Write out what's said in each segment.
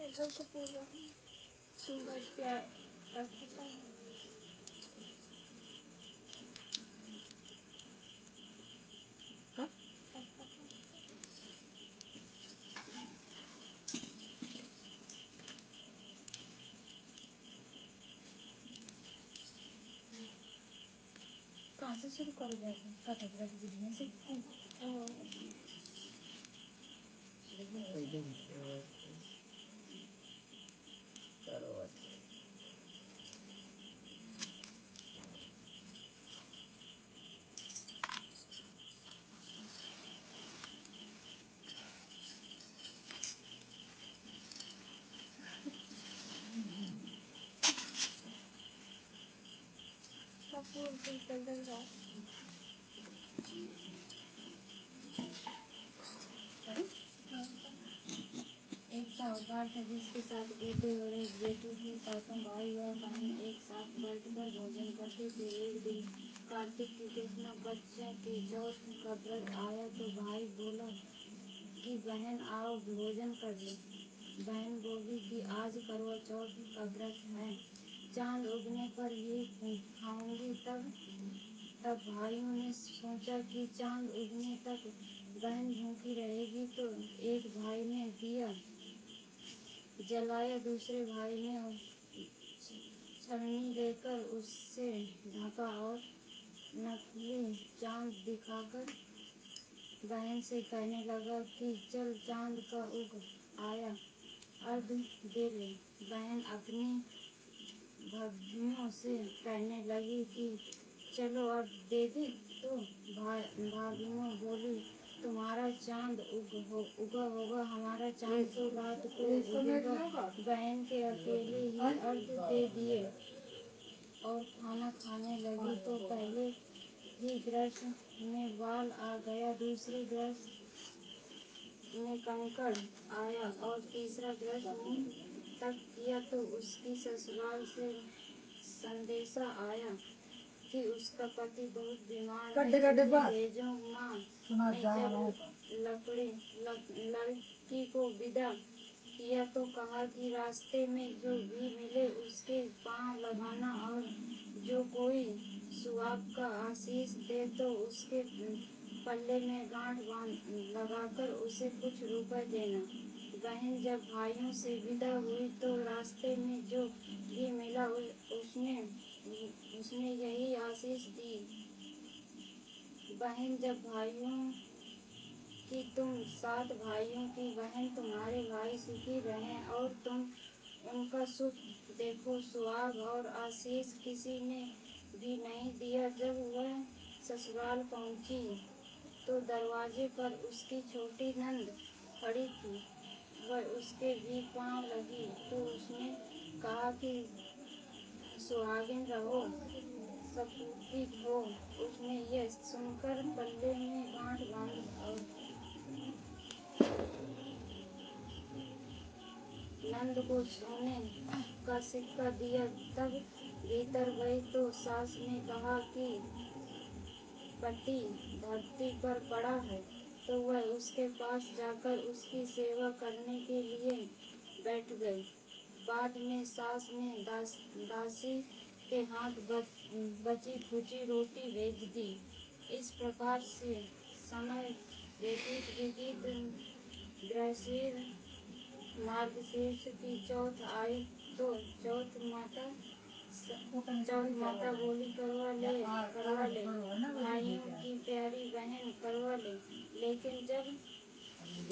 इधर से पूरा सुबह प्यार रखता है। कहाँ से शुरू कर जाएगा कथक रख दीजिए से एक साहूकार था जिसके साथ बेटे और एक बेटी थी। सातों भाई और बहन एक साथ बैठकर भोजन करते थे। एक दिन कार्तिक की कृष्ण पक्ष के चौथ का व्रत आया तो भाई बोला कि बहन आओ भोजन कर लो। बहन बोली कि आज करवा चौथ का व्रत है, चांद उगने पर ही खाऊंगी। तब भाइयों ने सोचा कि चांद उगने तक बहन भूखी रहेगी, तो एक भाई ने दिया जलाया, दूसरे भाई ने छलनी लेकर उससे ढका और नकली चांद दिखाकर बहन से कहने लगा कि चल चांद का उग आया, अर्घ दे ले। बहन अपनी भाइयों से कहने लगी कि चलो अर्घ दे दे। तो भाइयों बोली तुम्हारा चांद उगा होगा, हमारा चांद तो रात को उगेगा। बहन के अकेले ही अर्घ दे दिए और खाना खाने लगी तो पहले ही ग्रस में बाल आ गया, दूसरे ग्रस में कंकड़ आया और तीसरा ग्रस मुंह तक किया तो उसकी ससुराल से संदेशा आया कि उसका पति बहुत बीमार है, भेजो। माँ ने जब लड़की को विदा किया तो कहा कि रास्ते में जो भी मिले उसके पांव लगाना और जो कोई सुहाग का आशीष दे तो उसके पल्ले में गांठ लगाकर उसे कुछ रुपए देना। बहन जब भाइयों से विदा हुई तो रास्ते में जो भी मिला उसने यही आशीष दी। बहन जब भाइयों कि तुम 7 भाइयों की बहन, तुम्हारे भाई सुखी रहें और तुम उनका सुख देखो। सुहाग और आशीष किसी ने भी नहीं दिया। जब वह ससुराल पहुंची तो दरवाजे पर उसकी छोटी नंद खड़ी थी। वह उसके भी पांव लगी तो उसने कहा कि सुहागिन रहो, सपूती हो। उसने यह सुनकर पल्ले में गांठ बांधी और नंद को सोने का सिक्का दिया। तब भीतर गई तो सास ने कहा कि पति धरती पर पड़ा है, तो वह उसके पास जाकर उसकी सेवा करने के लिए बैठ गई। बाद में सास ने दासी के हाथ बची खुची रोटी भेज दी। इस प्रकार से समय व्यतीत गृहस्थी मार्गशीर्ष की चौथ आई तो चौथ माता बोली करवा ले भाइयों की प्यारी बहन करवा ले। लेकिन जब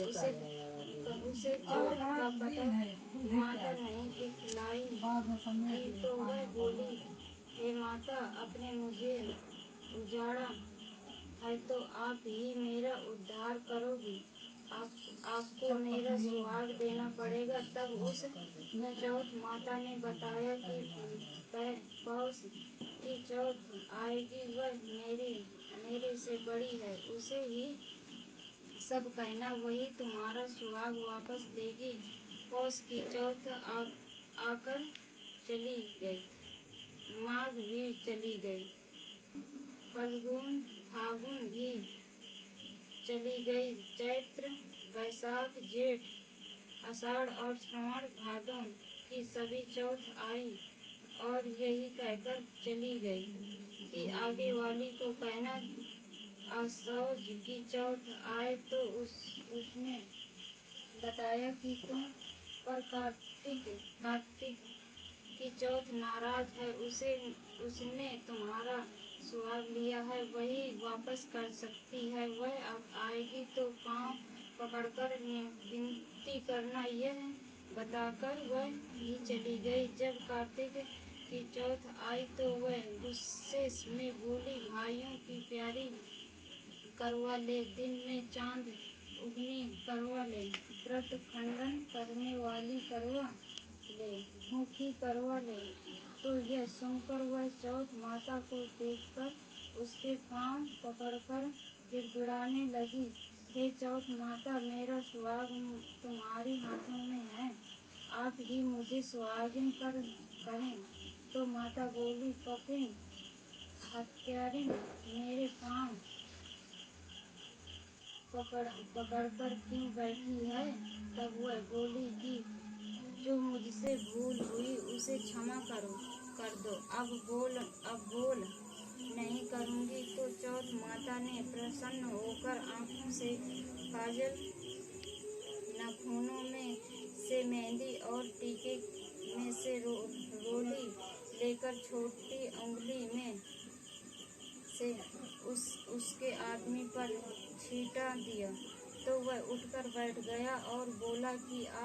उसे चौथ का पता माता नहीं दिखलाई थी तो वह बोली हे माता, अपने मुझे उजाड़ा है तो आप ही मेरा उद्धार करोगी, आपको मेरा सुहाग देना पड़ेगा। तब उस चौथ माता ने बताया कि पौष की चौथ आएगी, वह मेरे से बड़ी है, उसे ही सब कहना, वही तुम्हारा सुहाग वापस देगी। पौष की चौथ आकर चली गई, माघ भी चली गई, फागुन भी चली गई, चैत्र वैशाख जेठ आषाढ़ और श्रावण भादों की सभी चौथ आई और यही कहकर चली गई कि आगे वाली को कहना असौज की चौथ आए तो उसने बताया कि तुम पर कार्तिक की चौथ नाराज है, उसने तुम्हारा सुहाग लिया है, वही वापस कर सकती है। वह अब आएगी तो पाँव पकड़कर विनती करना, यह बताकर वह भी चली गई। जब कार्तिक की चौथ आई तो वह गुस्से में बोली, भाइयों की प्यारी करवा ले, दिन में चांद उगनी करवा ले, व्रत खंडन करने वाली करवा ले, भूखी करवा ले। तो यह सुनकर वह चौथ माता को देखकर उसके पांव पकड़कर गिड़गिड़ाने लगी, हे चौथ माता, मेरा सुहाग तुम्हारे हाथों में है, आप ही मुझे सुहागिन करें। तो माता बोली, कपिन हत्यारिन, मेरे पांव पकड़कर क्यों बैठी है? तब वह बोली कि जो मुझसे भूल हुई उसे क्षमा कर दो। अब बोल नहीं करूँगी। तो चौथ माता ने प्रसन्न होकर आंखों से काजल, नाखूनों में से मेहंदी और टीके में से रोली लेकर छोटी उंगली में से उसके आदमी पर छींटा दिया। तो वह उठकर बैठ गया और बोला कि आज